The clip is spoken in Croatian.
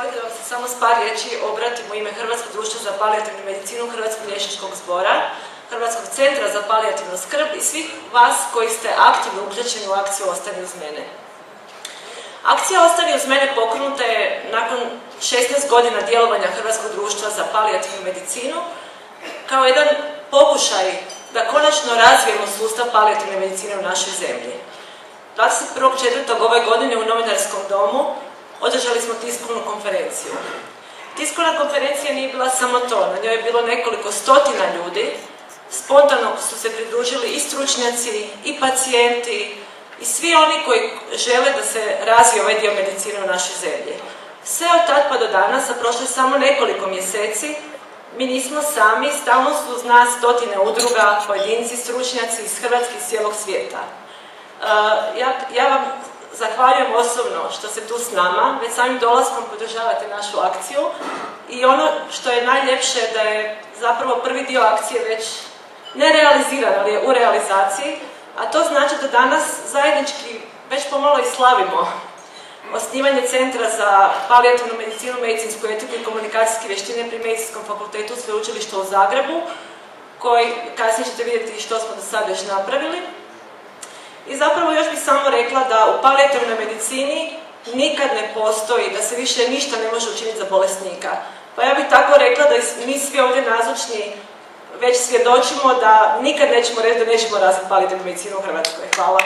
dozvolite da vam se samo s par riječi obratim u ime Hrvatskog društva za palijativnu medicinu, Hrvatskog liječničkog zbora, Hrvatskog centra za palijativnu skrb i svih vas koji ste aktivno uključeni u akciju Ostani uz mene. Akcija Ostani uz mene pokrenuta je nakon 16 godina djelovanja Hrvatskog društva za palijativnu medicinu kao jedan pokušaj da konačno razvijemo sustav palijativne medicine u našoj zemlji. 21.4. ove godine u Novinarskom domu održali smo tiskovnu konferenciju. Tiskovna konferencija nije bila samo to, na njoj je bilo nekoliko stotina ljudi, spontano su se pridružili i stručnjaci, i pacijenti, i svi oni koji žele da se razvije ovaj dio medicine u našoj zemlji. Sve od tad pa do danas, a prošlo je samo nekoliko mjeseci, mi nismo sami, stalno su uz nas stotine udruga, pojedinci, stručnjaci iz Hrvatske i cijelog svijeta. Ja vam zahvaljujem osobno što ste tu s nama, već samim dolaskom podržavate našu akciju i ono što je najljepše da je zapravo prvi dio akcije već ne realiziran, ali je u realizaciji, a to znači da danas zajednički već pomalo i slavimo osnivanje Centra za palijativnu medicinu, medicinsku etiku i komunikacijske vještine pri Medicinskom fakultetu Sveučilišta u Zagrebu, koji kasnije ćete vidjeti što smo do sada već napravili. I zapravo još bih samo rekla da u palijativnoj medicini nikad ne postoji, da se više ništa ne može učiniti za bolesnika. Pa ja bih tako rekla da mi svi ovdje nazočni već svjedočimo da nikad nećemo reći da nećemo razviti palijativnu medicinu u Hrvatskoj. Hvala.